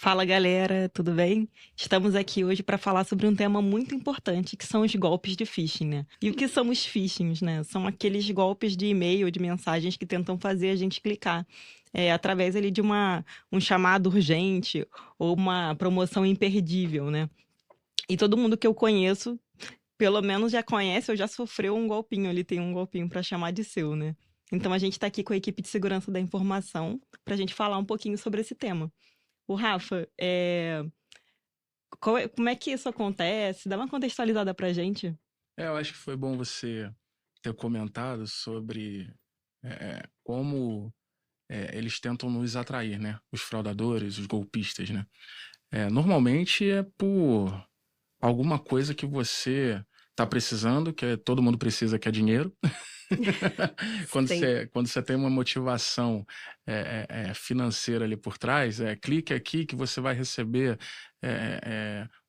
Fala galera, tudo bem? Estamos aqui hoje para falar sobre um tema muito importante, que são os golpes de phishing, né? E o que são os phishings, né? São aqueles golpes de e-mail ou de mensagens que tentam fazer a gente clicar através ali de um chamado urgente ou uma promoção imperdível, né? E todo mundo que eu conheço, pelo menos já conhece ou já sofreu um golpinho ali, tem um golpinho para chamar de seu, né? Então a gente está aqui com a equipe de segurança da informação para a gente falar um pouquinho sobre esse tema. O Rafa, como é que isso acontece? Dá uma contextualizada pra gente. Eu acho que foi bom você ter comentado sobre como eles tentam nos atrair, né? Os fraudadores, os golpistas, né? Normalmente é por alguma coisa que você está precisando, todo mundo precisa, que é dinheiro. Sim. Quando você tem uma motivação financeira ali por trás, clique aqui que você vai receber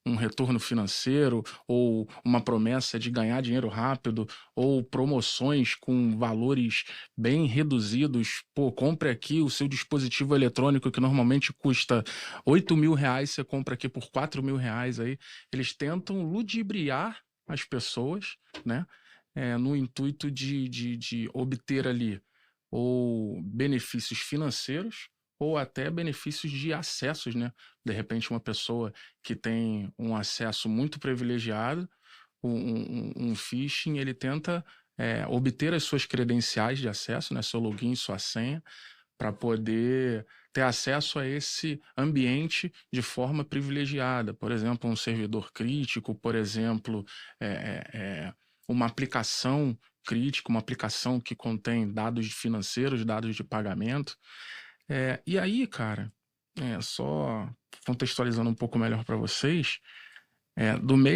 um retorno financeiro, ou uma promessa de ganhar dinheiro rápido, ou promoções com valores bem reduzidos. Pô, compre aqui o seu dispositivo eletrônico que normalmente custa R$ 8.000, você compra aqui por R$ 4.000. Aí eles tentam ludibriar as pessoas, né? No intuito de obter ali ou benefícios financeiros ou até benefícios de acessos, né? De repente, uma pessoa que tem um acesso muito privilegiado, um phishing, ele tenta obter as suas credenciais de acesso, né? Seu login, sua senha, para poder ter acesso a esse ambiente de forma privilegiada. Por exemplo, um servidor crítico, por exemplo, uma aplicação crítica, uma aplicação que contém dados financeiros, dados de pagamento. E aí, cara, só contextualizando um pouco melhor para vocês,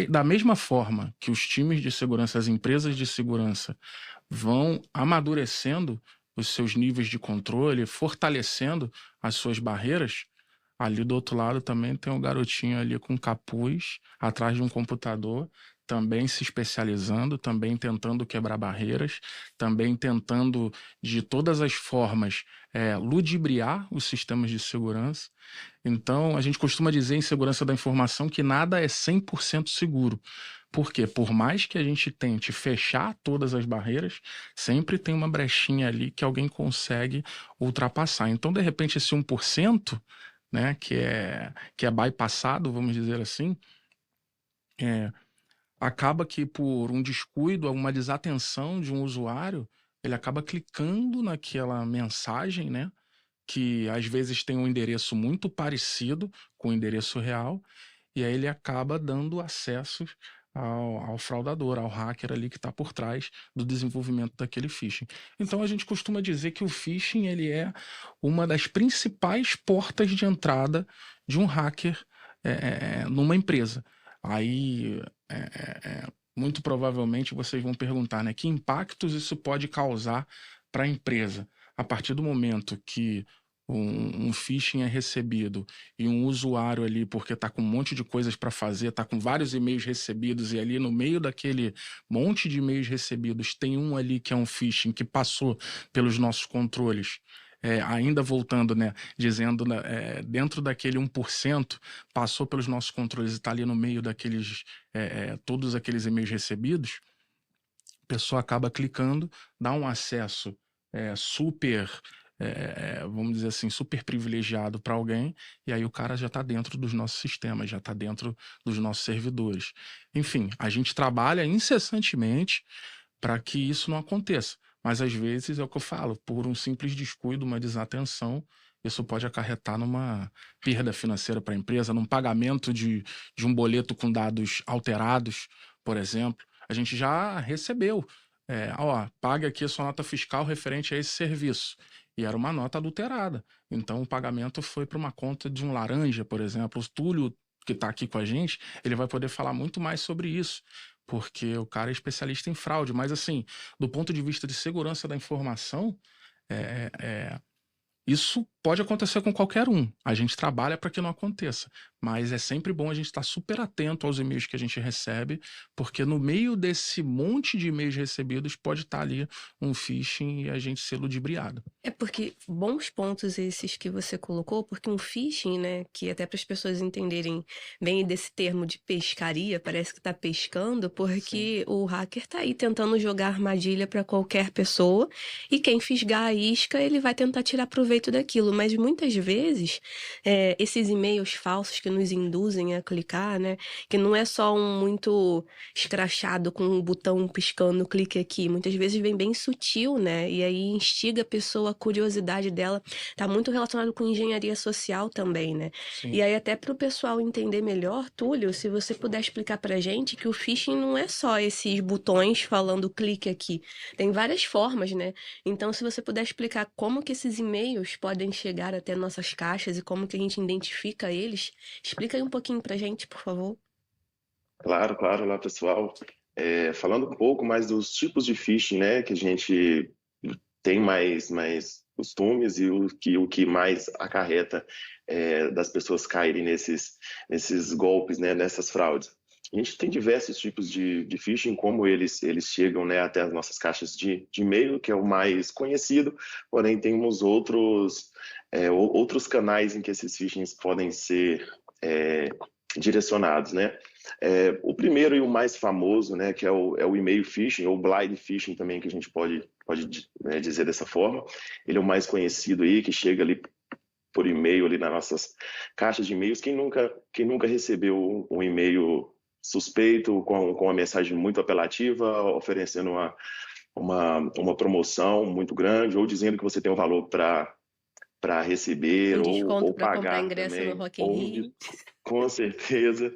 da mesma forma que os times de segurança, as empresas de segurança vão amadurecendo os seus níveis de controle, fortalecendo as suas barreiras, ali do outro lado também tem um garotinho ali com capuz, atrás de um computador, também se especializando, também tentando quebrar barreiras, também tentando, de todas as formas, ludibriar os sistemas de segurança. Então, a gente costuma dizer em segurança da informação que nada é 100% seguro. Por quê? Por mais que a gente tente fechar todas as barreiras, sempre tem uma brechinha ali que alguém consegue ultrapassar. Então, de repente, esse 1%, né, que é bypassado, vamos dizer assim, é, acaba que por um descuido, uma desatenção de um usuário, ele acaba clicando naquela mensagem, né, que às vezes tem um endereço muito parecido com o endereço real, e aí ele acaba dando acesso ao fraudador, ao hacker ali que está por trás do desenvolvimento daquele phishing. Então a gente costuma dizer que o phishing ele é uma das principais portas de entrada de um hacker numa empresa. Aí, muito provavelmente vocês vão perguntar, né, que impactos isso pode causar para a empresa a partir do momento que um phishing é recebido e um usuário ali, porque está com um monte de coisas para fazer, está com vários e-mails recebidos, e ali no meio daquele monte de e-mails recebidos tem um ali que é um phishing que passou pelos nossos controles. Ainda voltando, né, dizendo, né, dentro daquele 1%, passou pelos nossos controles e está ali no meio daqueles, todos aqueles e-mails recebidos, a pessoa acaba clicando, dá um acesso super, vamos dizer assim, super privilegiado para alguém, e aí o cara já está dentro dos nossos sistemas, já está dentro dos nossos servidores. Enfim, a gente trabalha incessantemente para que isso não aconteça, mas às vezes é o que eu falo, por um simples descuido, uma desatenção, isso pode acarretar numa perda financeira para a empresa, num pagamento de um boleto com dados alterados, por exemplo. A gente já recebeu. Pague aqui a sua nota fiscal referente a esse serviço. E era uma nota adulterada. Então o pagamento foi para uma conta de um laranja, por exemplo. O Túlio, que está aqui com a gente, ele vai poder falar muito mais sobre isso, porque o cara é especialista em fraude. Mas, assim, do ponto de vista de segurança da informação, é, é, isso pode acontecer com qualquer um. A gente trabalha para que não aconteça. mas é sempre bom a gente estar super atento aos e-mails que a gente recebe, porque no meio desse monte de e-mails recebidos pode estar ali um phishing e a gente ser ludibriado. É porque bons pontos esses que você colocou, porque um phishing, né, que até para as pessoas entenderem bem desse termo de pescaria, parece que tá pescando, Sim. porque o hacker tá aí tentando jogar armadilha para qualquer pessoa e quem fisgar a isca, ele vai tentar tirar proveito daquilo, mas muitas vezes esses e-mails falsos que nos induzem a clicar, né, que não é só um muito escrachado com um botão piscando, clique aqui, muitas vezes vem bem sutil, né, e aí instiga a pessoa, a curiosidade dela, tá muito relacionado com engenharia social também, né? Sim. E aí até para o pessoal entender melhor, Túlio, se você puder explicar pra gente que o phishing não é só esses botões falando clique aqui, tem várias formas, né? Então se você puder explicar como que esses e-mails podem chegar até nossas caixas e como que a gente identifica eles, explica aí um pouquinho pra gente, por favor. Claro, claro. Olá, pessoal. Falando um pouco mais dos tipos de phishing, né, que a gente tem mais costumes e o que mais acarreta das pessoas caírem nesses golpes, né, nessas fraudes. A gente tem diversos tipos de phishing, como eles chegam, né, até as nossas caixas de e-mail, que é o mais conhecido, porém temos outros canais em que esses phishings podem ser direcionados, né? O primeiro e o mais famoso, né, que é o e-mail phishing, ou blind phishing também, que a gente pode dizer dessa forma. Ele é o mais conhecido aí, que chega ali por e-mail ali nas nossas caixas de e-mails. Quem nunca recebeu um e-mail suspeito com uma mensagem muito apelativa, oferecendo uma promoção muito grande, ou dizendo que você tem um valor para receber Um desconto ou para comprar pagar ingresso no também, Rock in Rio. com certeza,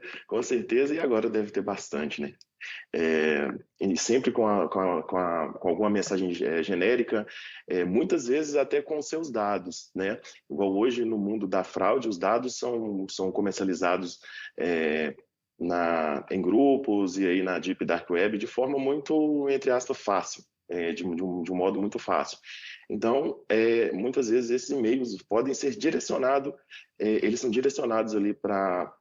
e agora deve ter bastante, né? E sempre com alguma mensagem genérica, muitas vezes até com seus dados, né? Igual hoje no mundo da fraude, os dados são comercializados em grupos e aí na Deep Dark Web de forma muito, entre aspas, fácil. De um modo muito fácil. Então, muitas vezes esses e-mails podem ser direcionados, eles são direcionados ali para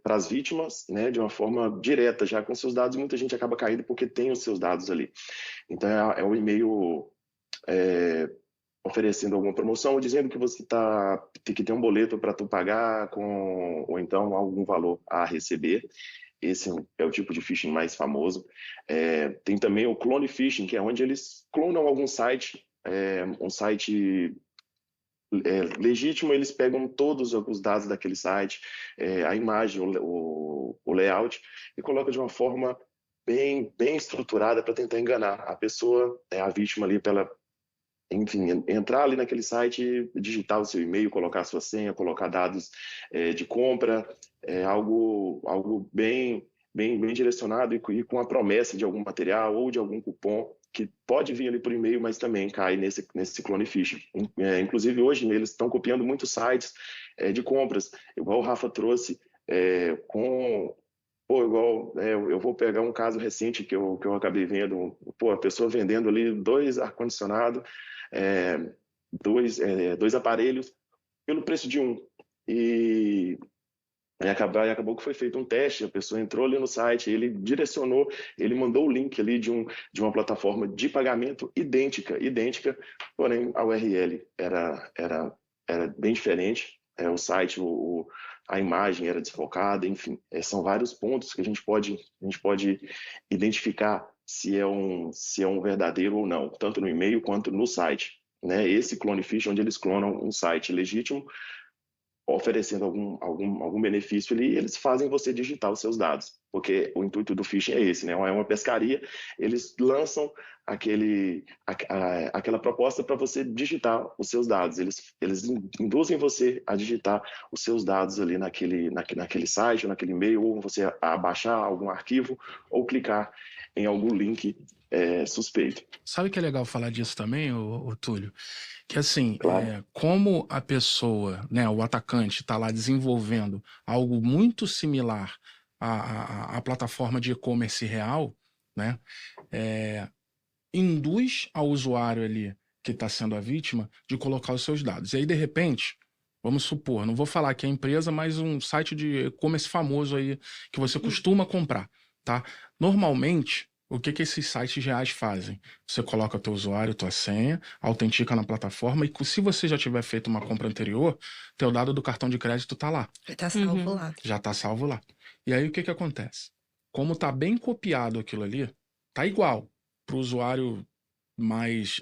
as vítimas, né, de uma forma direta, já com seus dados, muita gente acaba caindo porque tem os seus dados ali. Então, é um e-mail oferecendo alguma promoção ou dizendo que você que tem um boleto para tu pagar ou então algum valor a receber. Esse é o tipo de phishing mais famoso. Tem também o clone phishing, que é onde eles clonam algum site, um site legítimo, eles pegam todos os dados daquele site, a imagem, o layout, e colocam de uma forma bem estruturada para tentar enganar a pessoa, a vítima ali, para ela, enfim, entrar ali naquele site, digitar o seu e-mail, colocar a sua senha, colocar dados de compra, algo bem direcionado e com a promessa de algum material ou de algum cupom que pode vir ali por e-mail, mas também cai nesse clone phishing. Inclusive, hoje, eles estão copiando muitos sites de compras, igual o Rafa trouxe, eu vou pegar um caso recente que eu acabei vendo, a pessoa vendendo ali 2 ar-condicionado, dois aparelhos pelo preço de um. E acabou que foi feito um teste, a pessoa entrou ali no site, ele direcionou, ele mandou o link ali de uma plataforma de pagamento idêntica, porém a URL era bem diferente, o site, a imagem era desfocada, enfim, são vários pontos que a gente pode identificar se é um verdadeiro ou não, tanto no e-mail quanto no site, né? Esse clone phishing, onde eles clonam um site legítimo, oferecendo algum benefício ali, eles fazem você digitar os seus dados, porque o intuito do phishing é esse, né? É uma pescaria, eles lançam aquela proposta para você digitar os seus dados, eles induzem você a digitar os seus dados ali naquele site, ou naquele e-mail, ou você a baixar algum arquivo, ou clicar em algum link suspeito. Sabe que é legal falar disso também, ô Túlio? Que assim, Claro. como a pessoa, né, o atacante está lá desenvolvendo algo muito similar à plataforma de e-commerce real, né, induz ao usuário ali que está sendo a vítima de colocar os seus dados. E aí, de repente, Vamos supor, não vou falar que é empresa, mas um site de e-commerce famoso aí que você costuma comprar, tá? Normalmente, o que esses sites reais fazem? Você coloca teu usuário, tua senha, autentica na plataforma e se você já tiver feito uma compra anterior, teu dado do cartão de crédito tá lá, Já tá salvo Uhum. lá. já tá salvo lá. E aí o que acontece? Como tá bem copiado aquilo ali, tá igual pro usuário mais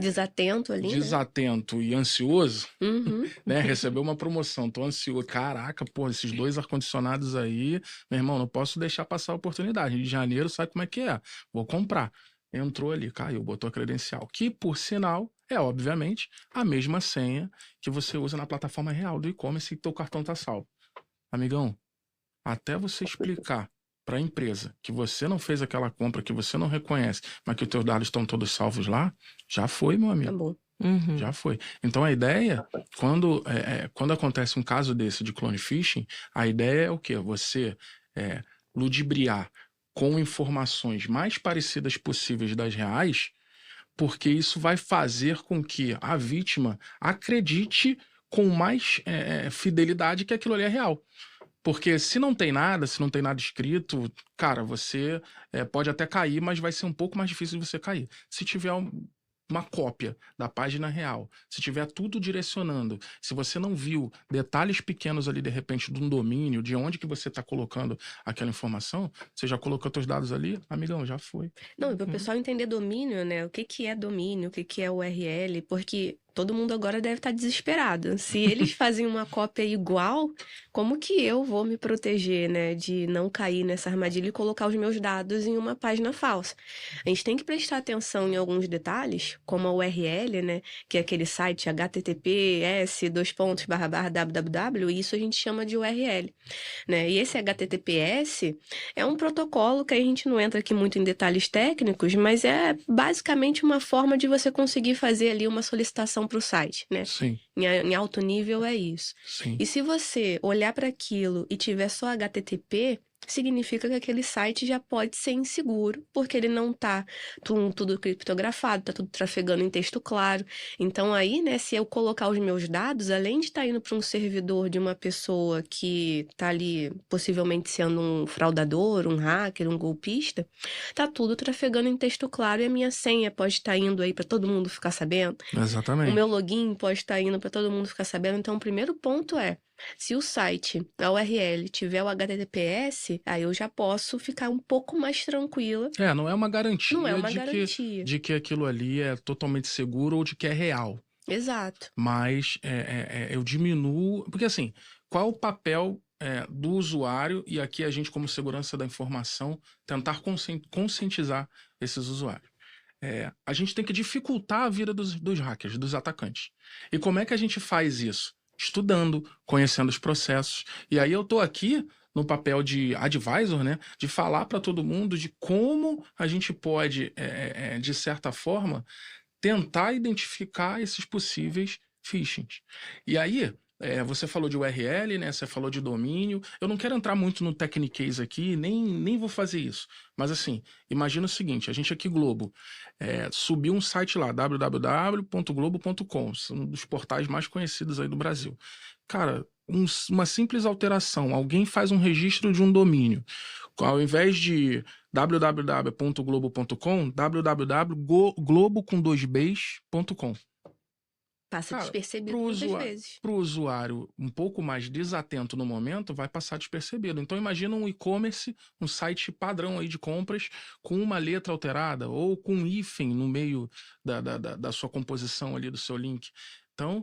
Desatento ali, né? desatento e ansioso, Uhum. né? Recebeu uma promoção, tô ansioso. Caraca, pô, esses 2 ar-condicionados aí, meu irmão, não posso deixar passar a oportunidade. Rio de Janeiro, sabe como é que é? Vou comprar. Entrou ali, caiu, botou a credencial. Que, por sinal, é obviamente a mesma senha que você usa na plataforma real do e-commerce e teu cartão tá salvo. Amigão, até você explicar para a empresa que você não fez aquela compra, que você não reconhece, mas que os teus dados estão todos salvos lá, já foi, meu amigo. Acabou. Uhum. Já foi. Então a ideia, quando acontece um caso desse de clone phishing, a ideia é o quê? Você ludibriar com informações mais parecidas possíveis das reais, porque isso vai fazer com que a vítima acredite com mais fidelidade que aquilo ali é real. Porque se não tem nada escrito, cara, você pode até cair, mas vai ser um pouco mais difícil de você cair. Se tiver uma cópia da página real, se tiver tudo direcionando, se você não viu detalhes pequenos ali, de repente, de um domínio, de onde que você está colocando aquela informação, você já colocou seus dados ali, amigão, já foi. Não, e para o pessoal entender domínio, né? O que que é domínio, o que que é URL, porque todo mundo agora deve estar desesperado. Se eles fazem uma cópia igual, como que eu vou me proteger, né, de não cair nessa armadilha e colocar os meus dados em uma página falsa? A gente tem que prestar atenção em alguns detalhes, como a URL, né, que é aquele site https://www, e isso a gente chama de URL, né? E esse HTTPS é um protocolo que a gente não entra aqui muito em detalhes técnicos, mas é basicamente uma forma de você conseguir fazer ali uma solicitação para o site, né? Sim, Em alto nível é isso. sim. E se você olhar para aquilo e tiver só HTTP, significa que aquele site já pode ser inseguro, porque ele não tá tudo criptografado, tá tudo trafegando em texto claro. Então aí, né, se eu colocar os meus dados, além de estar indo para um servidor de uma pessoa que tá ali possivelmente sendo um fraudador, um hacker, um golpista, tá tudo trafegando em texto claro e a minha senha pode estar indo aí para todo mundo ficar sabendo. O Exatamente. meu login pode estar indo para todo mundo ficar sabendo. Então, o primeiro ponto é, se o site, a URL, tiver o HTTPS, aí eu já posso ficar um pouco mais tranquila. Não é uma garantia Não é uma de garantia. que aquilo ali é totalmente seguro ou de que é real. Exato. Mas eu diminuo. Porque assim, qual é o papel do usuário? E aqui a gente, como segurança da informação, tentar conscientizar esses usuários. A gente tem que dificultar a vida dos hackers, dos atacantes. E como é que a gente faz isso? Estudando, conhecendo os processos. E aí eu tô aqui no papel de advisor, né? De falar para todo mundo de como a gente pode, de certa forma, tentar identificar esses possíveis phishings. E aí, você falou de URL, né? Você falou de domínio. Eu não quero entrar muito no techniquez aqui, nem vou fazer isso. Mas assim, imagina o seguinte, a gente aqui, Globo, subiu um site lá, www.globo.com, um dos portais mais conhecidos aí do Brasil. Cara, uma simples alteração, alguém faz um registro de um domínio. Ao invés de www.globo.com, www.globo.com. Passa Cara, despercebido muitas vezes. Para o usuário um pouco mais desatento no momento, vai passar despercebido. Então imagina um e-commerce, um site padrão aí de compras, com uma letra alterada ou com um hífen no meio da sua composição ali, do seu link. Então,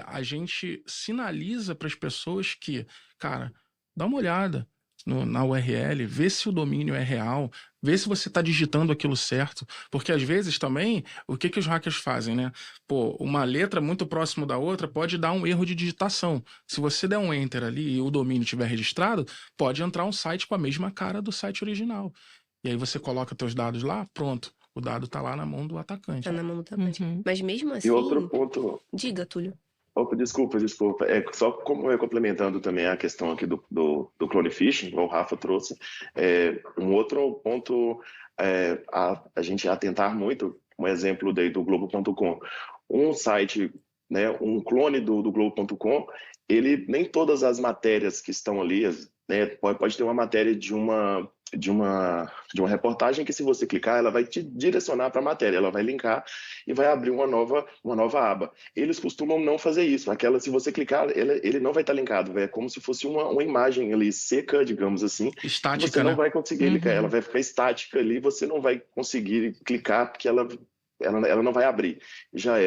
a gente sinaliza para as pessoas que, cara, dá uma olhada na URL, vê se o domínio é real, vê se você está digitando aquilo certo, porque às vezes também, o que os hackers fazem, né? Pô, uma letra muito próximo da outra pode dar um erro de digitação. Se você der um enter ali e o domínio estiver registrado, pode entrar um site com a mesma cara do site original. E aí você coloca teus dados lá, pronto. O dado tá lá na mão do atacante. Tá na mão do atacante. Uhum. Mas mesmo assim... E outro ponto... Diga, Túlio. Opa, desculpa. Só como complementando também a questão aqui do clone phishing, como o Rafa trouxe, um outro ponto a gente atentar muito, um exemplo daí do Globo.com. Um site né, um clone do Globo.com, ele nem todas as matérias que estão ali, né, pode ter uma matéria de uma reportagem que, se você clicar, ela vai te direcionar para a matéria, ela vai linkar e vai abrir uma nova aba. Eles costumam não fazer isso. Aquela, se você clicar, ele não vai estar linkado, é como se fosse uma imagem ali seca, digamos assim, Estática, que você não né? vai conseguir clicar, ela vai ficar estática ali, você não vai conseguir clicar porque ela não vai abrir. Já é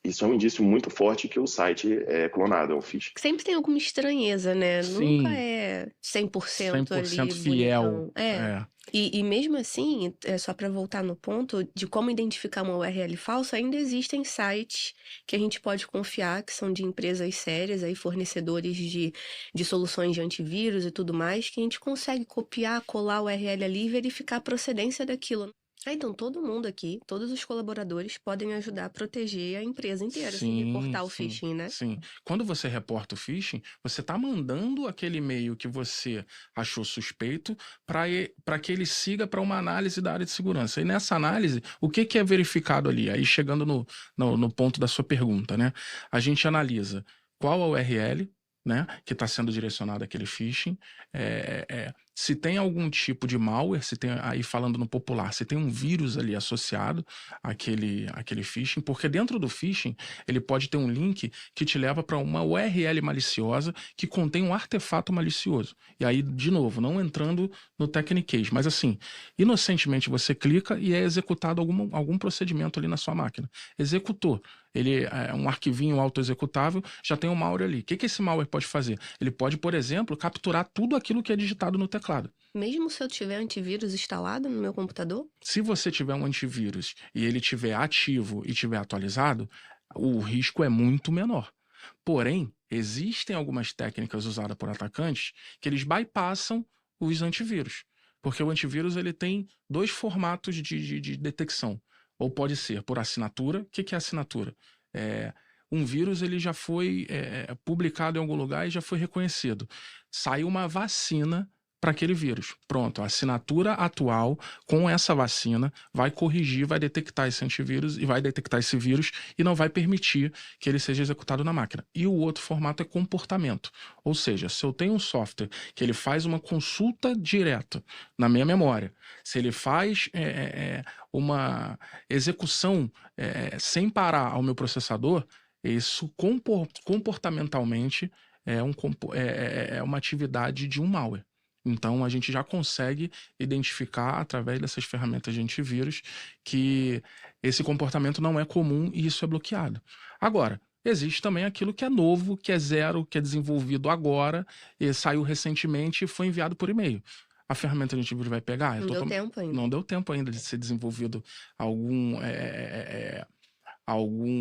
isso é um indício muito forte que o site é clonado, é um phishing. Sempre tem alguma estranheza, né? Nunca Sim, é 100% ali 100% fiel. bonitão. É. E mesmo assim, só para voltar no ponto de como identificar uma URL falsa, ainda existem sites que a gente pode confiar, que são de empresas sérias, aí, fornecedores de soluções de antivírus e tudo mais, que a gente consegue copiar, colar a URL ali e verificar a procedência daquilo. Então, todo mundo aqui, todos os colaboradores podem ajudar a proteger a empresa inteira, assim, reportar o phishing, né? Sim. Quando você reporta o phishing, você está mandando aquele e-mail que você achou suspeito para que ele siga para uma análise da área de segurança. E nessa análise, o que é verificado ali? Aí, chegando no ponto da sua pergunta, né? A gente analisa qual a URL, né, que está sendo direcionado àquele phishing, se tem algum tipo de malware, se tem, aí falando no popular, se tem um vírus ali associado àquele phishing, porque dentro do phishing ele pode ter um link que te leva para uma URL maliciosa que contém um artefato malicioso. E aí, de novo, não entrando no techniquez, mas assim, inocentemente você clica e é executado algum procedimento ali na sua máquina. Executou. Ele é um arquivinho autoexecutável, já tem um malware ali. O que esse malware pode fazer? Ele pode, por exemplo, capturar tudo aquilo que é digitado no teclado. Mesmo se eu tiver antivírus instalado no meu computador? Se você tiver um antivírus e ele estiver ativo e estiver atualizado, o risco é muito menor. Porém, existem algumas técnicas usadas por atacantes que eles bypassam os antivírus. Porque o antivírus ele tem dois formatos de detecção. Ou pode ser por assinatura. O que é assinatura? Um vírus ele já foi publicado em algum lugar e já foi reconhecido. Saiu uma vacina para aquele vírus. Pronto, a assinatura atual com essa vacina vai corrigir, vai detectar esse antivírus e vai detectar esse vírus e não vai permitir que ele seja executado na máquina. E o outro formato é comportamento. Ou seja, se eu tenho um software que ele faz uma consulta direta na minha memória, se ele faz uma execução sem parar ao meu processador, isso comportamentalmente é uma atividade de um malware. Então, a gente já consegue identificar, através dessas ferramentas de antivírus, que esse comportamento não é comum e isso é bloqueado. Agora, existe também aquilo que é novo, que é zero, que é desenvolvido agora, e saiu recentemente e foi enviado por e-mail. A ferramenta de antivírus vai pegar? Não deu tempo ainda. Não deu tempo ainda de ser desenvolvido algum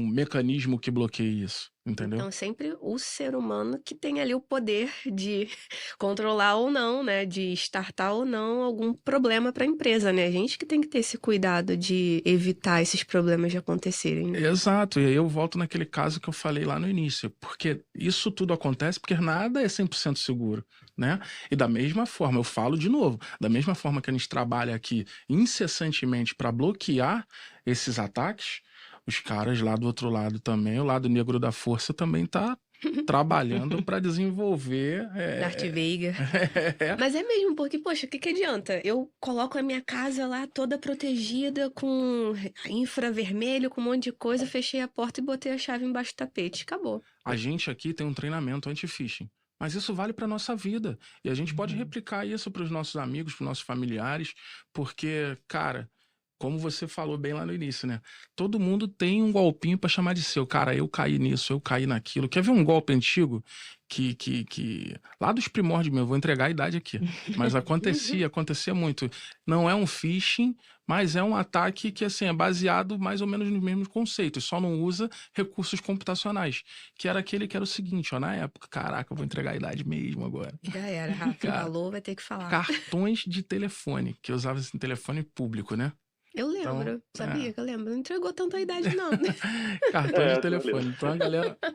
mecanismo que bloqueie isso, entendeu? Então, sempre o ser humano que tem ali o poder de controlar ou não, né? De startar ou não algum problema para a empresa, né? A gente que tem que ter esse cuidado de evitar esses problemas de acontecerem. Exato, e aí eu volto naquele caso que eu falei lá no início, porque isso tudo acontece porque nada é 100% seguro, né? E da mesma forma, eu falo de novo, da mesma forma que a gente trabalha aqui incessantemente para bloquear esses ataques, os caras lá do outro lado também, o lado negro da força também tá trabalhando para desenvolver... Darth Vader. Mas é mesmo, porque, poxa, o que adianta? Eu coloco a minha casa lá toda protegida com infravermelho, com um monte de coisa, fechei a porta e botei a chave embaixo do tapete. Acabou. A gente aqui tem um treinamento anti-phishing. Mas isso vale para nossa vida. E a gente pode replicar isso para os nossos amigos, para os nossos familiares, porque, cara... Como você falou bem lá no início, né? Todo mundo tem um golpinho pra chamar de seu. Cara, eu caí nisso, eu caí naquilo. Quer ver um golpe antigo que lá dos primórdios mesmo, vou entregar a idade aqui. Mas acontecia muito. Não é um phishing, mas é um ataque que, assim, é baseado mais ou menos nos mesmos conceitos. Só não usa recursos computacionais. Que era aquele que era o seguinte, ó. Na época, caraca, eu vou entregar a idade mesmo agora. Já era, Rafa. Falou, vai ter que falar. Cartões de telefone, que eu usava esse telefone público, né? Eu lembro, sabia que eu lembro. Não entregou tanta a idade, não. Cartão de telefone. Então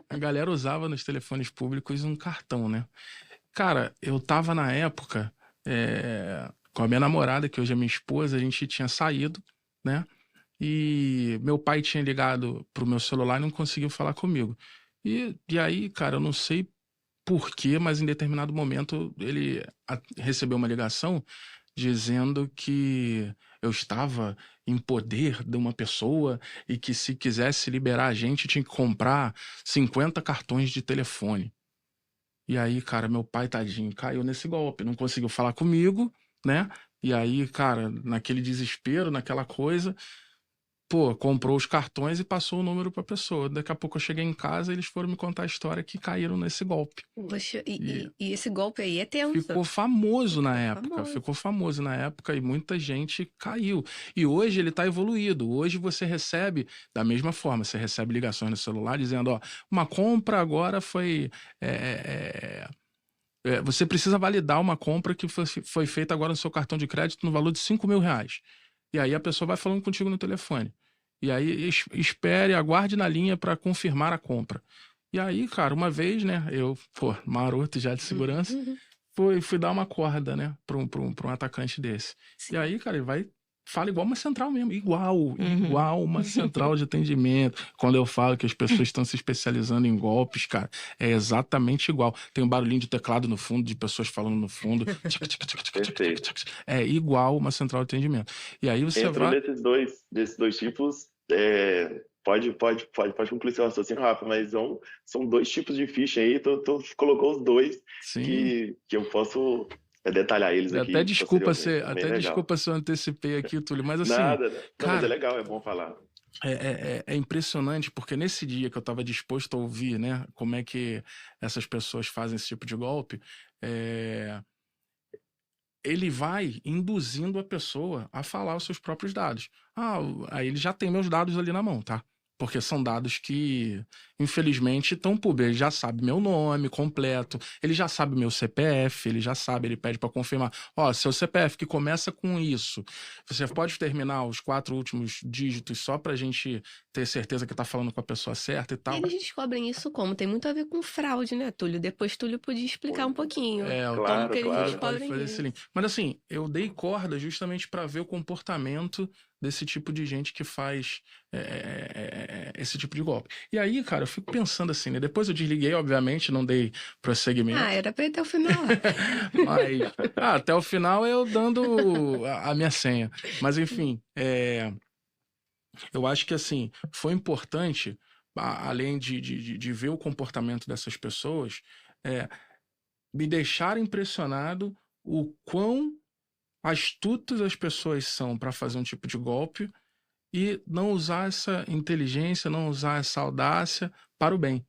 a galera usava nos telefones públicos um cartão, né? Cara, eu tava na época com a minha namorada, que hoje é minha esposa, a gente tinha saído, né? e meu pai tinha ligado pro meu celular e não conseguiu falar comigo. E aí, cara, eu não sei por quê, mas em determinado momento ele recebeu uma ligação dizendo que eu estava em poder de uma pessoa e que se quisesse liberar a gente tinha que comprar 50 cartões de telefone. E aí, cara, meu pai, tadinho, caiu nesse golpe, não conseguiu falar comigo, né? E aí, cara, naquele desespero, naquela coisa, pô, comprou os cartões e passou o número pra pessoa. Daqui a pouco eu cheguei em casa e eles foram me contar a história que caíram nesse golpe. Poxa, E e esse golpe aí é tenso. ficou famoso na Ficou época, famoso. ficou famoso na época e muita gente caiu. E hoje ele tá evoluído. Hoje você recebe da mesma forma, você recebe ligações no celular dizendo, ó, uma compra agora foi você precisa validar uma compra que foi feita agora no seu cartão de crédito no valor de R$ 5.000. E aí a pessoa vai falando contigo no telefone. E aí espere, aguarde na linha para confirmar a compra. E aí, cara, uma vez, né, eu, pô, maroto já de segurança, fui dar uma corda, né, pra um atacante desse. Sim. E aí, cara, ele fala igual uma central mesmo, igual uma central de atendimento. Quando eu falo que as pessoas estão se especializando em golpes, cara, é exatamente igual. Tem um barulhinho de teclado no fundo, de pessoas falando no fundo. Perfeito. É igual uma central de atendimento. E aí você Dentro vai... desses dois tipos, pode concluir seu raciocínio, Rafa, mas são dois tipos de ficha aí, tu colocou os dois Sim. que eu posso detalhar eles aqui Até desculpa posteriormente. Bem legal. desculpa se eu antecipei aqui, Túlio, mas assim, Nada, não, mas cara, é legal, é bom falar. é impressionante, porque nesse dia que eu estava disposto a ouvir, né, como é que essas pessoas fazem esse tipo de golpe, ele vai induzindo a pessoa a falar os seus próprios dados. Aí ele já tem meus dados ali na mão, tá? Porque são dados que, infelizmente, estão públicos. Ele já sabe meu nome completo, ele já sabe meu CPF, ele já sabe, ele pede para confirmar. Ó, seu CPF que começa com isso, você pode terminar os 4 últimos dígitos só pra gente ter certeza que tá falando com a pessoa certa e E tal. eles descobrem isso como? Tem muito a ver com fraude, né, Túlio? Depois Túlio podia explicar um pouquinho O como que eles claro. Túlio pode descobrem fazer esse isso. link. Mas assim, eu dei corda justamente para ver o comportamento desse tipo de gente que faz esse tipo de golpe. E aí, cara, eu fico pensando assim, né? Depois eu desliguei, obviamente, não dei prosseguimento. Era pra ir até o final. Mas até o final eu dando a minha senha. Mas enfim, eu acho que assim, foi importante, além de ver o comportamento dessas pessoas, me deixar impressionado o quão astutas as pessoas são para fazer um tipo de golpe e não usar essa inteligência, não usar essa audácia para o bem.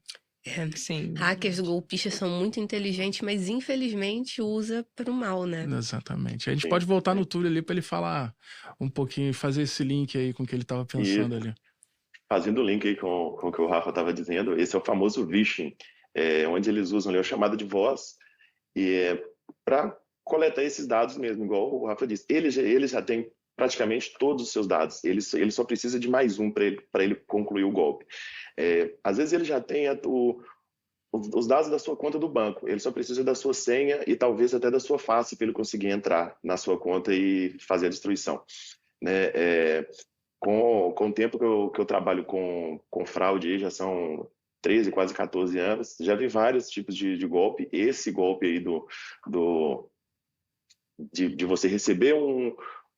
Sim. Hackers golpistas são muito inteligentes, mas infelizmente usa pro mal, né? Exatamente. A gente Sim, pode voltar sim. no Túlio ali para ele falar um pouquinho, fazer esse link aí com o que ele estava pensando Isso. ali. Fazendo o link aí com o que o Rafa estava dizendo, esse é o famoso phishing, onde eles usam ali a chamada de voz para coletar esses dados mesmo, igual o Rafa disse. Ele já tem praticamente todos os seus dados, ele só precisa de mais um para ele concluir o golpe. Às vezes ele já tem os dados da sua conta do banco, ele só precisa da sua senha e talvez até da sua face para ele conseguir entrar na sua conta e fazer a destruição, né? Com o tempo que eu trabalho com fraude, aí já são 13, quase 14 anos, já vi vários tipos de golpe. Esse golpe aí de você receber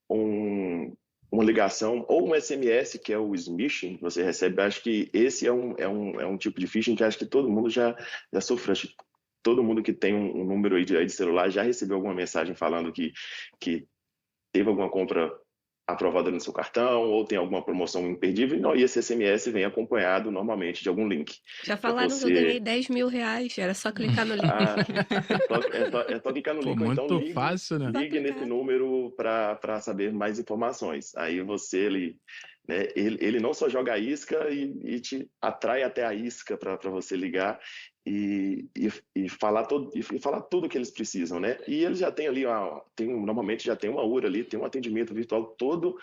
uma ligação ou um SMS, que é o smishing, que você recebe, acho que esse é um tipo de phishing que acho que todo mundo já sofreu. Acho que todo mundo que tem um número aí de celular já recebeu alguma mensagem falando que teve alguma compra aprovada no seu cartão, ou tem alguma promoção imperdível, e esse SMS vem acompanhado normalmente de algum link. Já falaram que eu ganhei R$10.000, era só clicar no link. É só clicar no Pô, link, ou então muito fácil, né? ligue nesse número para saber mais informações. Aí você, né, ele não só joga a isca e te atrai até a isca para você ligar e falar tudo que eles precisam, né? E eles já têm ali, normalmente já tem uma URA ali, tem um atendimento virtual todo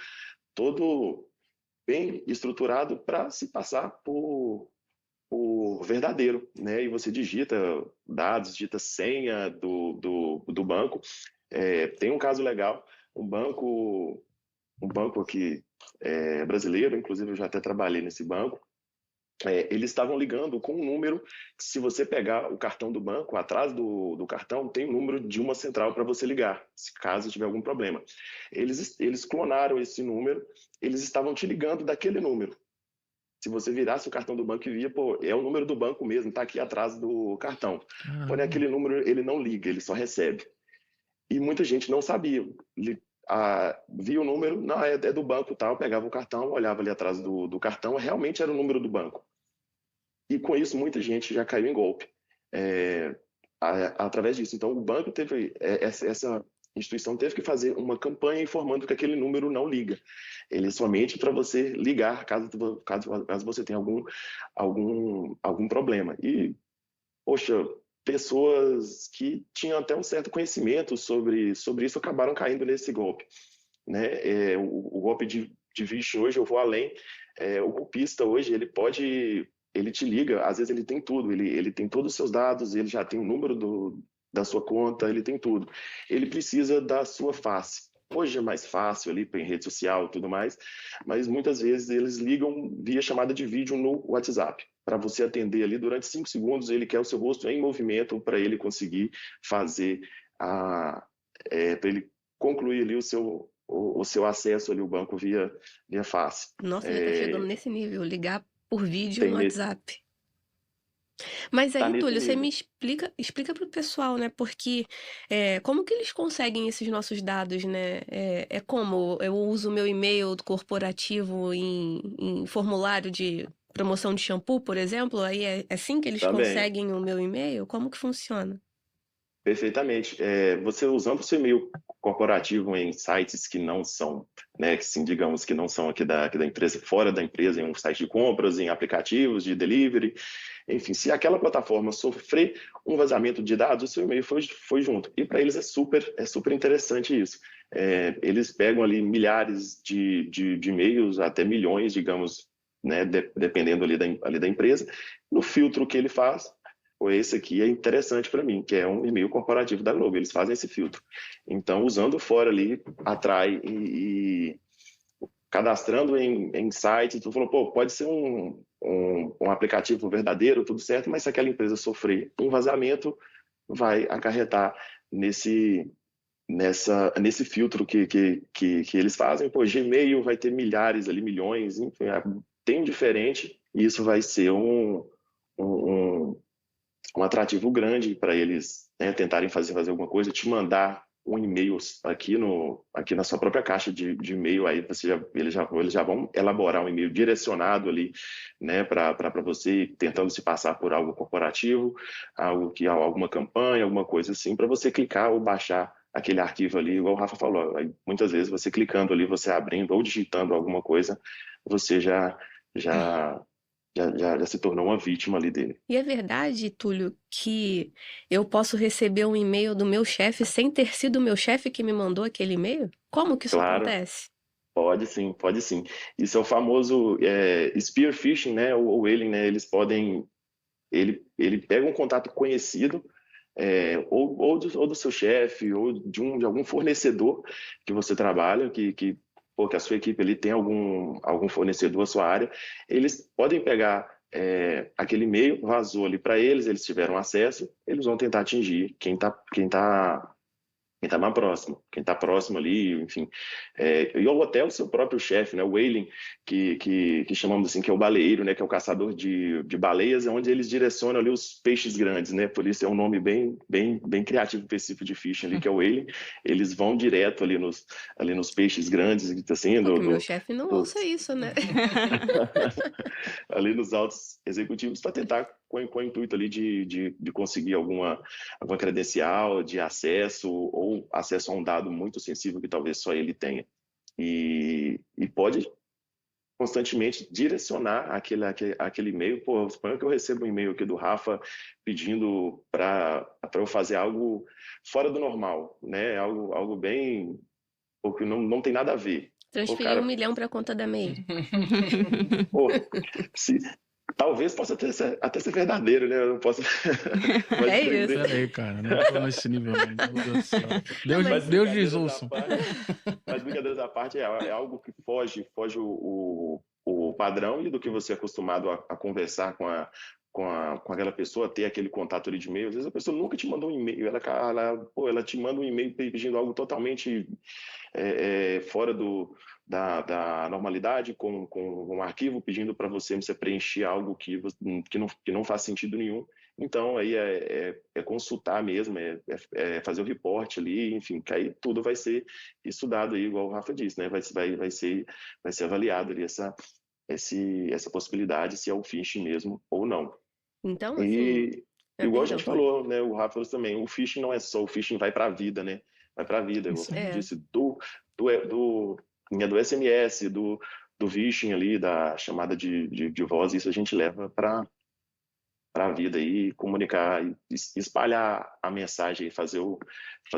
bem estruturado para se passar por verdadeiro, né? E você digita dados, digita senha do banco. Tem um caso legal, um banco aqui brasileiro, inclusive eu já até trabalhei nesse banco. Eles estavam ligando com um número que, se você pegar o cartão do banco, atrás do cartão tem o número de uma central para você ligar, se caso tiver algum problema. Eles clonaram esse número, eles estavam te ligando daquele número. Se você virasse o cartão do banco e via, pô, é o número do banco mesmo, está aqui atrás do cartão. Porém, aquele número ele não liga, ele só recebe. E muita gente não sabia. Via o número, não, é do banco tal, pegava o cartão, olhava ali atrás do cartão, realmente era o número do banco. E com isso muita gente já caiu em golpe através disso. Então o banco teve, essa instituição teve que fazer uma campanha informando que aquele número não liga. Ele é somente para você ligar caso você tenha algum problema. E, poxa, pessoas que tinham até um certo conhecimento sobre isso acabaram caindo nesse golpe, né? O golpe de phishing hoje, eu vou além. O golpista hoje, ele te liga, às vezes ele tem tudo, ele tem todos os seus dados, ele já tem o número da sua conta, ele tem tudo. Ele precisa da sua face. Hoje é mais fácil ali em rede social e tudo mais, mas muitas vezes eles ligam via chamada de vídeo no WhatsApp. Para você atender ali durante 5 segundos, ele quer o seu rosto em movimento para ele conseguir fazer para ele concluir ali o seu acesso ali ao banco via face. Nossa, já tá chegando nesse nível, ligar por vídeo no WhatsApp. Mas aí, Túlio, você me explica para o pessoal, né? Porque como que eles conseguem esses nossos dados, né? Como eu uso o meu e-mail corporativo em formulário de promoção de shampoo, por exemplo? Aí é assim que eles conseguem o meu e-mail? Como que funciona? Perfeitamente. Você usando o seu e-mail corporativo em sites que não são, né, que sim, digamos que não são aqui da empresa, fora da empresa, em um site de compras, em aplicativos de delivery, enfim, se aquela plataforma sofrer um vazamento de dados, o seu e-mail foi junto. E para eles é super interessante isso. Eles pegam ali milhares de e-mails, até milhões, digamos, né, dependendo ali da empresa. No filtro que ele faz, esse aqui é interessante para mim, que é um e-mail corporativo da Globo. Eles fazem esse filtro. Então, usando fora ali, atrai e cadastrando em sites, tu falou, pô, pode ser um aplicativo verdadeiro, tudo certo, mas se aquela empresa sofrer um vazamento, vai acarretar nesse filtro que eles fazem. Pô, Gmail vai ter milhares ali, milhões, enfim, tem diferente, e isso vai ser um atrativo grande para eles, né, tentarem fazer alguma coisa, te mandar um e-mail aqui na sua própria caixa de e-mail, aí eles já vão elaborar um e-mail direcionado ali, né, para você, tentando se passar por algo corporativo, alguma campanha, alguma coisa assim, para você clicar ou baixar aquele arquivo ali, igual o Rafa falou. Aí, muitas vezes você clicando ali, você abrindo ou digitando alguma coisa, você já se tornou uma vítima ali dele. E é verdade, Túlio, que eu posso receber um e-mail do meu chefe sem ter sido o meu chefe que me mandou aquele e-mail? Como que isso acontece? Pode sim. Isso é o famoso spear phishing, né? Ou whaling, né? Eles podem... Ele pega um contato conhecido, ou do seu chefe, ou de algum fornecedor que você trabalha, que a sua equipe ali tem algum fornecedor à sua área, eles podem pegar aquele e-mail, vazou ali para eles tiveram acesso, eles vão tentar atingir quem tá mais próximo, quem está próximo ali, enfim. Ou até o seu próprio chefe, né, o whaling, que chamamos assim, que é o baleeiro, né, que é o caçador de baleias, é onde eles direcionam ali os peixes grandes, né, por isso é um nome bem criativo para esse tipo de phishing ali, que é o whaling. Eles vão direto ali nos peixes grandes, assim, meu chefe não ouça isso, né? ali nos altos executivos, para tentar com o intuito ali de conseguir alguma credencial de acesso ou acesso a um dado muito sensível que talvez só ele tenha. E pode constantemente direcionar aquele e-mail. Pô, suponho que eu recebo um e-mail aqui do Rafa pedindo para eu fazer algo fora do normal, né? Algo bem... porque não tem nada a ver. Transferir 1 milhão para a conta da MEI. Pô, Talvez possa até ser verdadeiro, né? Eu não posso mas É isso. Pera aí, cara, não tô nesse nível, não. Meu Deus do céu. Deus, mas Deus brincadeiras lhes à ouçam. parte, mas brincadeiras à parte, é algo que foge o padrão e do que você é acostumado a conversar com aquela pessoa, ter aquele contato ali de e-mail. Às vezes a pessoa nunca te mandou um e-mail, ela te manda um e-mail pedindo algo totalmente fora da normalidade, com um arquivo pedindo para você preencher algo que não faz sentido nenhum. Então, aí é consultar mesmo, é fazer o reporte ali, enfim, que aí tudo vai ser estudado aí, igual o Rafa disse, né? Vai ser avaliado ali essa possibilidade, se é o phishing mesmo ou não. Então, assim, E igual a perdão, gente falou, né? O Rafa falou também, o phishing não é só, o phishing vai para a vida, né? Vai para a vida, Isso como eu é. disse, do SMS, do phishing ali, da chamada de voz, isso a gente leva para a vida aí, comunicar, espalhar a mensagem, fazer o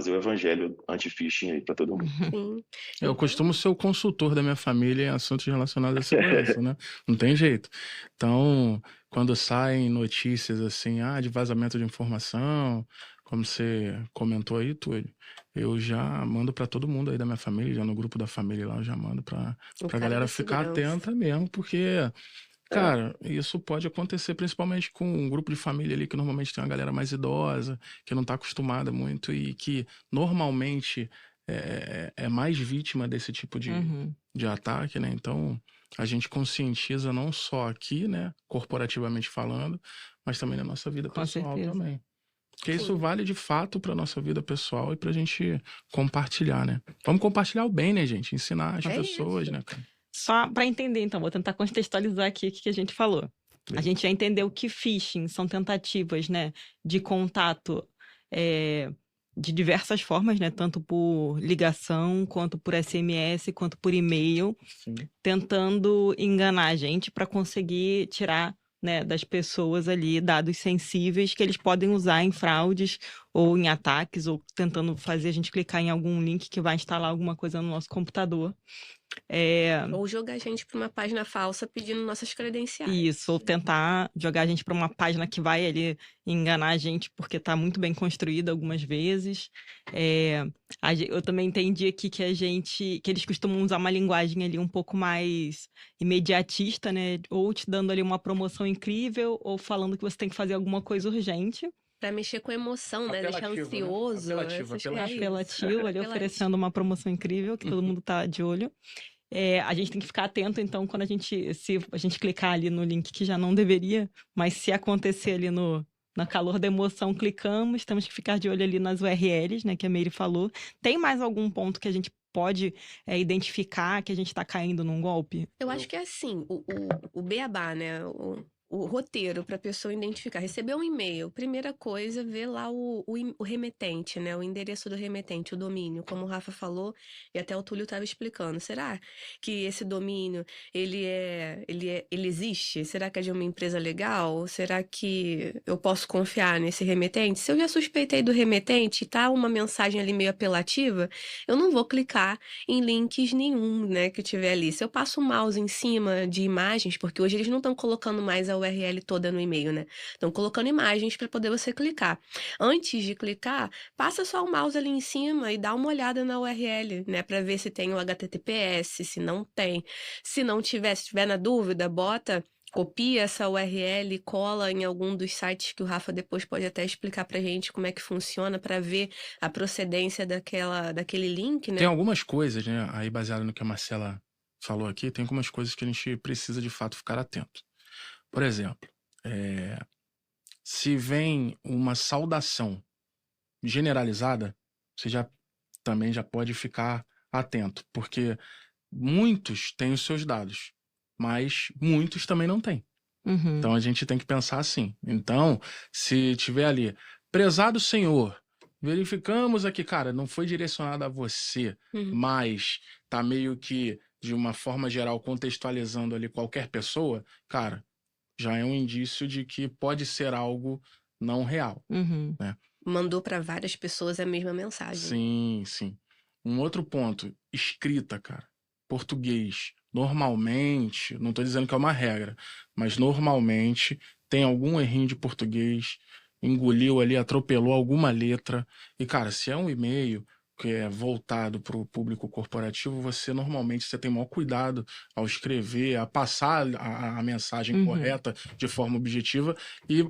evangelho anti-phishing aí para todo mundo. Sim. Eu costumo ser o consultor da minha família em assuntos relacionados à segurança, né? Não tem jeito. Então, quando saem notícias assim, de vazamento de informação, como você comentou aí, Túlio, eu já mando para todo mundo aí da minha família, já no grupo da família lá, eu já mando para O a cara galera da ficar segurança. atenta mesmo, porque, cara, isso pode acontecer principalmente com um grupo de família ali que normalmente tem uma galera mais idosa, que não está acostumada muito e que normalmente é mais vítima desse tipo Uhum. de ataque, né? Então, a gente conscientiza não só aqui, né, corporativamente falando, mas também na nossa vida Com pessoal certeza. também. Porque isso Sim. vale de fato para nossa vida pessoal e pra gente compartilhar, né? Vamos compartilhar o bem, né, gente? Ensinar as É pessoas, isso. né, cara? Só para entender, então, vou tentar contextualizar aqui o que a gente falou. A Beleza. gente já entendeu que phishing são tentativas, né, de contato de diversas formas, né, tanto por ligação, quanto por SMS, quanto por e-mail, Sim. tentando enganar a gente para conseguir tirar, né, das pessoas ali dados sensíveis que eles podem usar em fraudes ou em ataques, ou tentando fazer a gente clicar em algum link que vai instalar alguma coisa no nosso computador. Ou jogar a gente para uma página falsa pedindo nossas credenciais. Isso, ou tentar jogar a gente para uma página que vai ali enganar a gente, porque está muito bem construída algumas vezes. Eu também entendi aqui que eles costumam usar uma linguagem ali um pouco mais imediatista, né? Ou te dando ali uma promoção incrível, ou falando que você tem que fazer alguma coisa urgente. Pra mexer com emoção, né? Deixar Apelativo, né? ansioso. Apelativo, essas apelativo. Apelativo, ali oferecendo uma promoção incrível, que todo mundo tá de olho. A gente tem que ficar atento, então, quando se a gente clicar ali no link que já não deveria, mas se acontecer ali na calor da emoção, clicamos, temos que ficar de olho ali nas URLs, né, que a Meire falou. Tem mais algum ponto que a gente pode identificar que a gente está caindo num golpe? Eu acho que é assim, o beabá, né? O roteiro para a pessoa identificar. Recebeu um e-mail, primeira coisa, ver lá o remetente, né? O endereço do remetente, o domínio, como o Rafa falou, e até o Túlio estava explicando. Será que esse domínio, ele existe? Será que é de uma empresa legal? Será que eu posso confiar nesse remetente? Se eu já suspeitei do remetente e tá uma mensagem ali meio apelativa, eu não vou clicar em links nenhum, né, que tiver ali. Se eu passo o mouse em cima de imagens, porque hoje eles não estão colocando mais a URL toda no e-mail, né? Estão colocando imagens para poder você clicar. Antes de clicar, passa só o mouse ali em cima e dá uma olhada na URL, né, para ver se tem o HTTPS, se não tem. Se não tiver, se tiver na dúvida, copia essa URL, cola em algum dos sites que o Rafa depois pode até explicar pra gente como é que funciona para ver a procedência daquele link, né? Tem algumas coisas, né, aí baseado no que a Marcela falou aqui, tem algumas coisas que a gente precisa de fato ficar atento. Por exemplo, se vem uma saudação generalizada, você também já pode ficar atento, porque muitos têm os seus dados, mas muitos também não têm. Uhum. Então a gente tem que pensar assim. Então, se tiver ali, prezado senhor, verificamos aqui, cara, não foi direcionado a você, mas tá meio que de uma forma geral contextualizando ali qualquer pessoa, cara, já é um indício de que pode ser algo não real, Uhum. né? Mandou para várias pessoas a mesma mensagem. Sim, sim. Um outro ponto, escrita, cara. Português, normalmente, não estou dizendo que é uma regra, mas normalmente tem algum errinho de português, engoliu ali, atropelou alguma letra. E, cara, se é um e-mail que é voltado para o público corporativo, você tem maior cuidado ao escrever, a passar a mensagem correta de forma objetiva e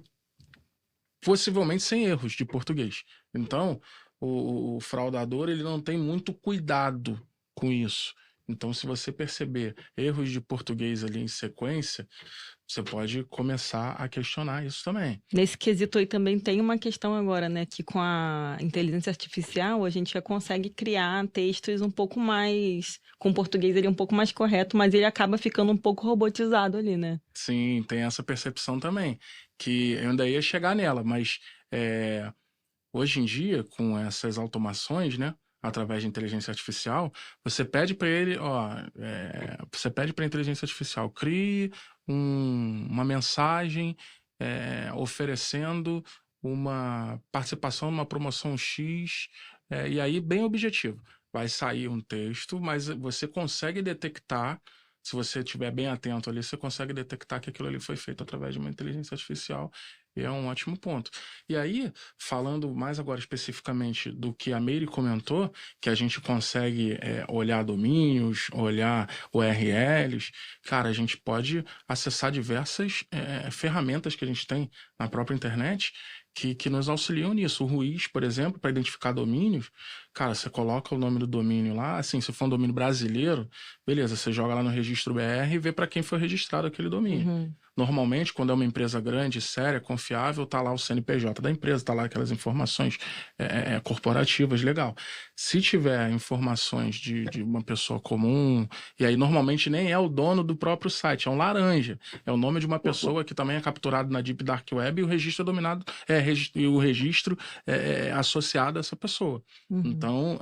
possivelmente sem erros de português. Então, o fraudador ele não tem muito cuidado com isso. Então, se você perceber erros de português ali em sequência, você pode começar a questionar isso também. Nesse quesito aí também tem uma questão agora, né? Que com a inteligência artificial a gente já consegue criar textos um pouco mais... com português ele um pouco mais correto, mas ele acaba ficando um pouco robotizado ali, né? Sim, tem essa percepção também, que eu ainda ia chegar nela, mas hoje em dia, com essas automações, né, através de inteligência artificial, você pede para ele, você pede para a inteligência artificial, crie uma mensagem oferecendo uma participação numa promoção X, e aí bem objetivo. Vai sair um texto, mas você consegue detectar, se você estiver bem atento ali, você consegue detectar que aquilo ali foi feito através de uma inteligência artificial, e é um ótimo ponto. E aí, falando mais agora especificamente do que a Meire comentou, que a gente consegue olhar domínios, olhar URLs, cara, a gente pode acessar diversas ferramentas que a gente tem na própria internet que nos auxiliam nisso. O Ruiz, por exemplo, para identificar domínios, cara, você coloca o nome do domínio lá, assim, se for um domínio brasileiro, beleza, você joga lá no registro BR e vê para quem foi registrado aquele domínio. Normalmente, quando é uma empresa grande, séria, confiável, tá lá o CNPJ da empresa, tá lá aquelas informações corporativas, legal. Se tiver informações de uma pessoa comum, e aí normalmente nem é o dono do próprio site, é um laranja, é o nome de uma pessoa que também é capturado na Deep Dark Web e o registro é dominado, e o registro é associado a essa pessoa. Então,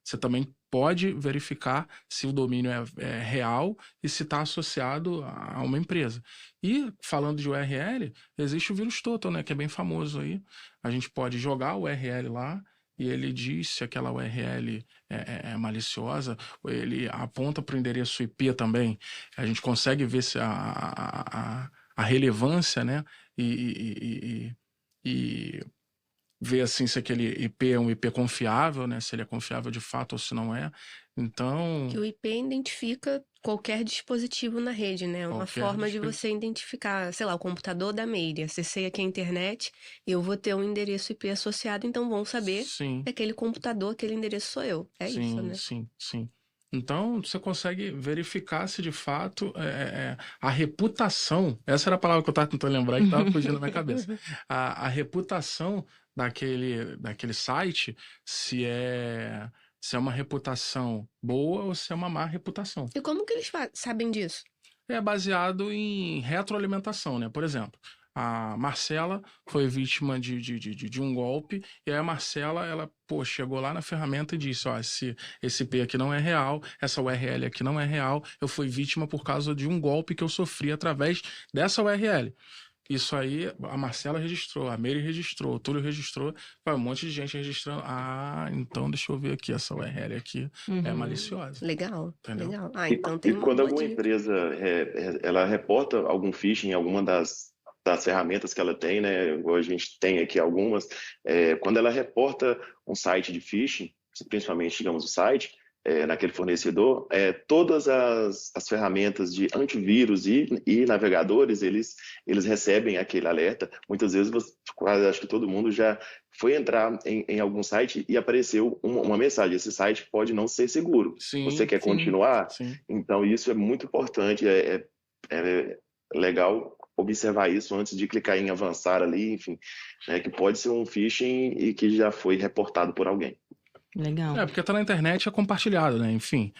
você também pode verificar se o domínio é real e se está associado a uma empresa. E, falando de URL, existe o vírus Total, né, que é bem famoso aí. A gente pode jogar o URL lá e ele diz se aquela URL é maliciosa, ele aponta para o endereço IP também. A gente consegue ver se a relevância, né, e ver assim se aquele IP é um IP confiável, né? Se ele é confiável de fato ou se não é. Então, Que o IP identifica qualquer dispositivo na rede, né? Uma qualquer forma de você identificar, sei lá, o computador da Meire. Acessei aqui a internet, eu vou ter um endereço IP associado, então vão saber sim, que aquele computador, aquele endereço sou eu. É isso, né? sim. Então, você consegue verificar se de fato a reputação, essa era a palavra que eu estava tentando lembrar que estava fugindo da minha cabeça. A reputação daquele site, se é uma reputação boa ou se é uma má reputação. E como que eles sabem disso? É baseado em retroalimentação, né? Por exemplo, a Marcela foi vítima de um golpe, e aí a Marcela, ela, chegou lá na ferramenta e disse, ó, esse IP aqui não é real, essa URL aqui não é real, eu fui vítima por causa de um golpe que eu sofri através dessa URL. Isso aí, a Marcela registrou, a Meire registrou, o Túlio registrou, vai um monte de gente registrando. Ah, então deixa eu ver aqui, essa URL aqui é maliciosa. Legal, Entendeu? legal. Ah, então tem E uma quando boa alguma dica. empresa ela reporta algum phishing em alguma das ferramentas que ela tem, né? Igual a gente tem aqui algumas, quando ela reporta um site de phishing, principalmente, digamos, o site, naquele fornecedor, todas as ferramentas de antivírus e navegadores, eles recebem aquele alerta. Muitas vezes, quase acho que todo mundo já foi entrar em algum site e apareceu uma mensagem: esse site pode não ser seguro. Sim, você quer continuar? Sim. Então, isso é muito importante, é legal observar isso antes de clicar em avançar ali, enfim, né, que pode ser um phishing e que já foi reportado por alguém. Legal. Porque tá na internet, é compartilhado, né? Enfim,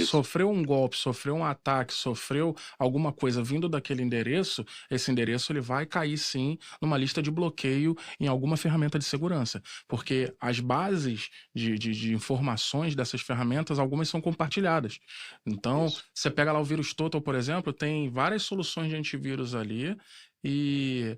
sofreu um golpe, sofreu um ataque, sofreu alguma coisa vindo daquele endereço, esse endereço ele vai cair sim numa lista de bloqueio em alguma ferramenta de segurança, porque as bases de informações dessas ferramentas, algumas são compartilhadas. Então, você pega lá o vírus Total, por exemplo, tem várias soluções de antivírus ali e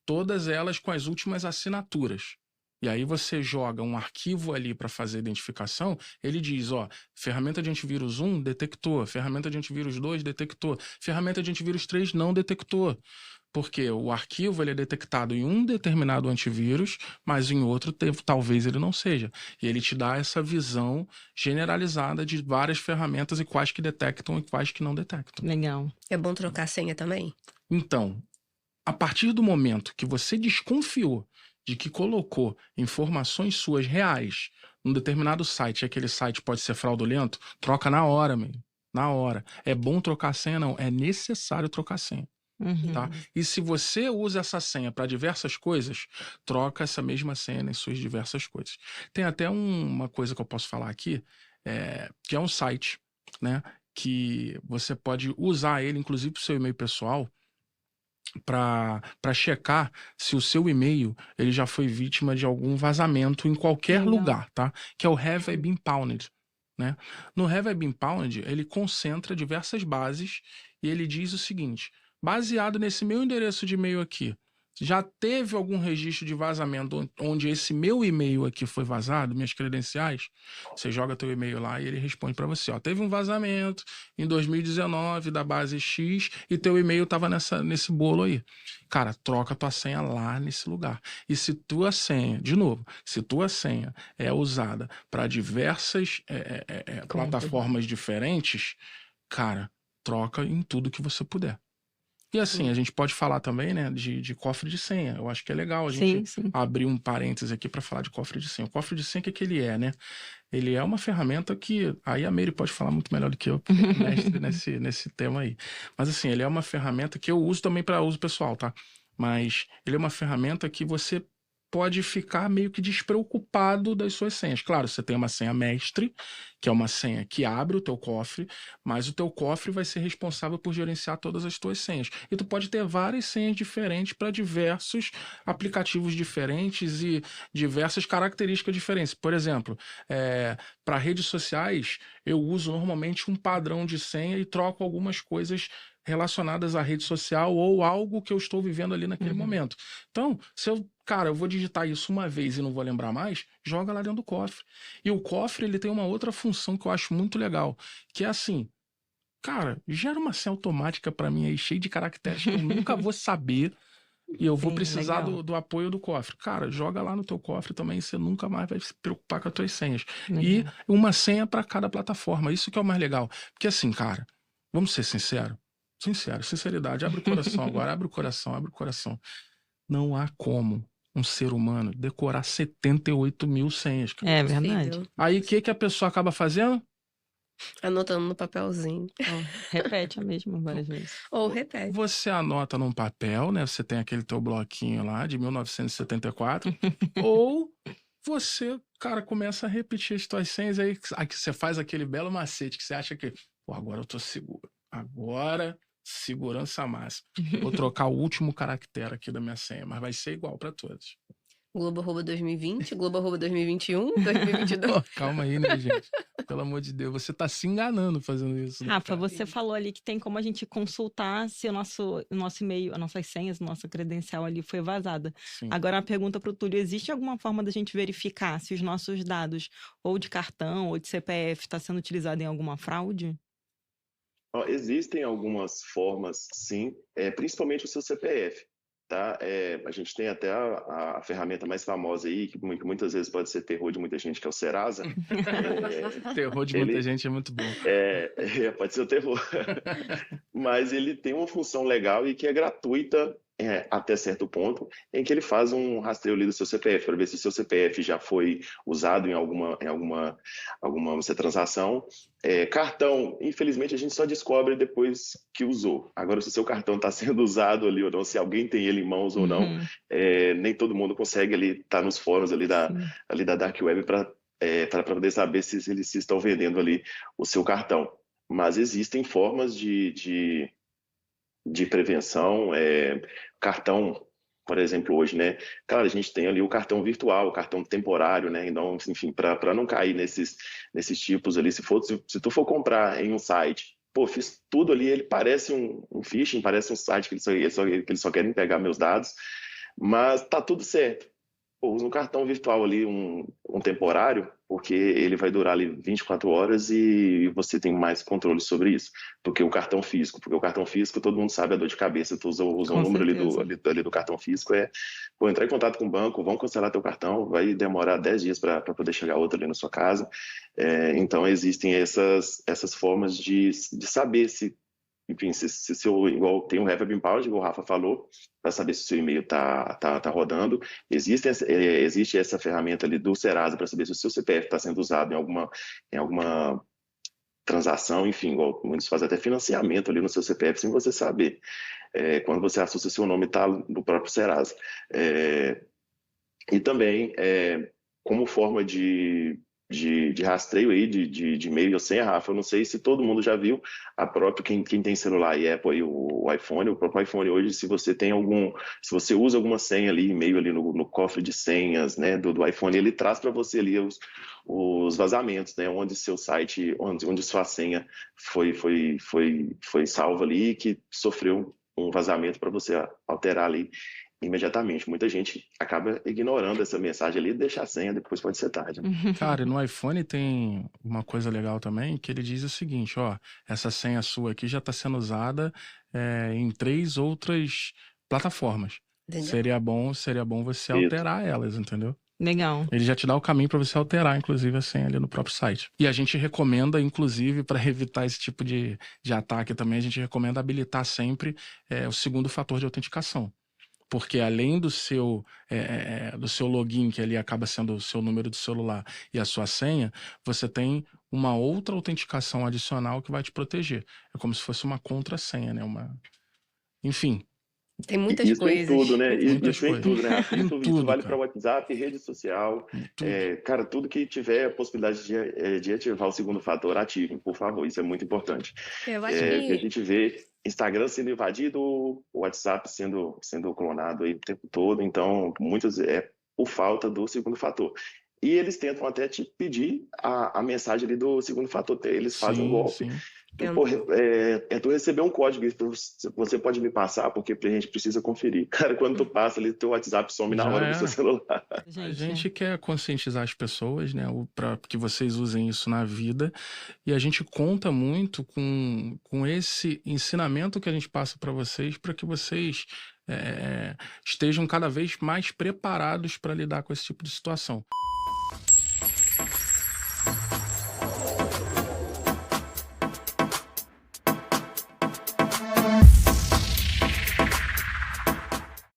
todas elas com as últimas assinaturas. E aí você joga um arquivo ali para fazer a identificação, ele diz, ó, ferramenta de antivírus 1 detectou, ferramenta de antivírus 2 detectou, ferramenta de antivírus 3 não detectou. Porque o arquivo ele é detectado em um determinado antivírus, mas em outro talvez ele não seja. E ele te dá essa visão generalizada de várias ferramentas e quais que detectam e quais que não detectam. Legal. É bom trocar a senha também? Então, a partir do momento que você desconfiou de que colocou informações suas reais num determinado site, e aquele site pode ser fraudulento, troca na hora, mesmo. Na hora. É bom trocar a senha? Não. É necessário trocar a senha. Tá? E se você usa essa senha para diversas coisas, troca essa mesma senha nas suas diversas coisas. Tem até uma coisa que eu posso falar aqui, que é um site, né? Que você pode usar ele, inclusive, para o seu e-mail pessoal, para checar se o seu e-mail ele já foi vítima de algum vazamento em qualquer Legal. lugar, tá? Que é o Have I Been Pwned, né? No Have I Been Pwned, ele concentra diversas bases e ele diz o seguinte: baseado nesse meu endereço de e-mail aqui, já teve algum registro de vazamento onde esse meu e-mail aqui foi vazado, minhas credenciais? Você joga teu e-mail lá e ele responde para você, ó, teve um vazamento em 2019 da base X e teu e-mail tava nesse bolo aí. Cara, troca tua senha lá nesse lugar. E se tua senha, de novo, se tua senha é usada para diversas plataformas diferentes, cara, troca em tudo que você puder. E assim, a gente pode falar também, né, de cofre de senha. Eu acho que é legal a gente abrir um parênteses aqui para falar de cofre de senha. O cofre de senha, o que ele é, né? Ele é uma ferramenta que... Aí a Mary pode falar muito melhor do que eu, porque é mestre nesse tema aí. Mas assim, ele é uma ferramenta que eu uso também para uso pessoal, tá? Mas ele é uma ferramenta que você pode ficar meio que despreocupado das suas senhas. Claro, você tem uma senha mestre, que é uma senha que abre o teu cofre, mas o teu cofre vai ser responsável por gerenciar todas as tuas senhas. E tu pode ter várias senhas diferentes para diversos aplicativos diferentes e diversas características diferentes. Por exemplo, para redes sociais, eu uso normalmente um padrão de senha e troco algumas coisas relacionadas à rede social ou algo que eu estou vivendo ali naquele momento. Então, se eu vou digitar isso uma vez e não vou lembrar mais, joga lá dentro do cofre. E o cofre, ele tem uma outra função que eu acho muito legal, que é assim, cara, gera uma senha automática para mim aí, cheia de caracteres que eu nunca vou saber e eu vou precisar do apoio do cofre. Cara, joga lá no teu cofre também, você nunca mais vai se preocupar com as tuas senhas. E uma senha para cada plataforma, isso que é o mais legal. Porque assim, cara, vamos ser sinceros, sinceridade, abre o coração agora, abre o coração. Não há como um ser humano decorar 78 mil senhas. Cara. É verdade. Aí o que a pessoa acaba fazendo? Anotando no papelzinho. Repete a mesma várias vezes. Ou repete. Você anota num papel, né? Você tem aquele teu bloquinho lá de 1974. Ou você, cara, começa a repetir as tuas senhas aí você faz aquele belo macete que você acha que, pô, agora eu tô seguro. Agora, segurança máxima. Vou trocar o último caractere aqui da minha senha, mas vai ser igual para todos. Globo@2020, Globo@2021, 2022. Oh, calma aí, né, gente? Pelo amor de Deus, você tá se enganando fazendo isso. Né, Rafa, você falou ali que tem como a gente consultar se o nosso e-mail, as nossas senhas, nossa credencial ali foi vazada. Sim. Agora, uma pergunta para o Túlio: existe alguma forma da gente verificar se os nossos dados, ou de cartão, ou de CPF, está sendo utilizado em alguma fraude? Existem algumas formas, sim, principalmente o seu CPF. Tá? A gente tem até a ferramenta mais famosa aí, que muitas vezes pode ser terror de muita gente, que é o Serasa. Terror de muita gente é muito bom. Pode ser o terror. Mas ele tem uma função legal e que é gratuita até certo ponto, em que ele faz um rastreio ali do seu CPF, para ver se o seu CPF já foi usado em alguma transação. Cartão, infelizmente, a gente só descobre depois que usou. Agora, se o seu cartão está sendo usado ali ou não, se alguém tem ele em mãos ou não, nem todo mundo consegue ali estar nos fóruns ali da Dark Web para poder saber se eles estão vendendo ali o seu cartão. Mas existem formas de prevenção, cartão, por exemplo, hoje, né? Claro, a gente tem ali o cartão virtual, o cartão temporário, né? Então, enfim, para não cair nesses tipos ali, se tu for comprar em um site, pô, fiz tudo ali, ele parece um phishing, parece um site que eles só querem pegar meus dados, mas tá tudo certo. Pô, usa um cartão virtual ali, um temporário, porque ele vai durar ali 24 horas e você tem mais controle sobre isso do que o cartão físico. Porque o cartão físico, todo mundo sabe, a dor de cabeça. Tu usa o Com número certeza. ali do cartão físico, pô, entrar em contato com o banco, vão cancelar teu cartão, vai demorar 10 dias para poder chegar outro ali na sua casa. Então, existem essas formas de saber se, enfim, se seu, igual tem um Have Been Powered, igual o Rafa falou, para saber se o seu e-mail tá rodando. Existe essa ferramenta ali do Serasa para saber se o seu CPF está sendo usado em alguma transação, enfim, igual muitos fazem até financiamento ali no seu CPF sem você saber. Quando você assusta, seu nome está no próprio Serasa. E também, como forma de rastreio aí, de e-mail ou senha, Rafa, eu não sei se todo mundo já viu, quem tem celular e Apple e o iPhone, o próprio iPhone hoje, se você usa alguma senha ali, e-mail ali no cofre de senhas, né, do iPhone, ele traz para você ali os vazamentos, né, onde seu site, onde sua senha foi salva ali, que sofreu um vazamento para você alterar ali imediatamente. Muita gente acaba ignorando essa mensagem ali e deixa a senha, depois pode ser tarde. Cara, e no iPhone tem uma coisa legal também, que ele diz o seguinte, ó, essa senha sua aqui já está sendo usada em 3 outras plataformas. Entendeu? Seria bom você alterar elas, entendeu? Legal. Ele já te dá o caminho para você alterar, inclusive, a senha ali no próprio site. E a gente recomenda, inclusive, para evitar esse tipo de ataque também, a gente recomenda habilitar sempre o segundo fator de autenticação. Porque além do seu login, que ali acaba sendo o seu número de celular e a sua senha, você tem uma outra autenticação adicional que vai te proteger. É como se fosse uma contrassenha, né? Enfim. Tem muitas Isso coisas. em tudo, né? Muitas Isso em tudo, né? coisas. Em Isso tudo, vale cara. para WhatsApp, rede social. Tudo. Cara, tudo que tiver a possibilidade de ativar o segundo fator, ativem, por favor. Isso é muito importante. Eu acho Que a que gente vê Instagram sendo invadido, o WhatsApp sendo clonado aí o tempo todo. Então, muitas por falta do segundo fator. E eles tentam até te pedir a mensagem ali do segundo fator. Eles fazem um golpe. Sim. Pô, tu receber um código, você pode me passar, porque a gente precisa conferir. Cara, quando tu passa ali, teu WhatsApp some na Já hora do seu era. celular. A gente quer conscientizar as pessoas, né, para que vocês usem isso na vida, e a gente conta muito com esse ensinamento que a gente passa para vocês, para que vocês estejam cada vez mais preparados para lidar com esse tipo de situação.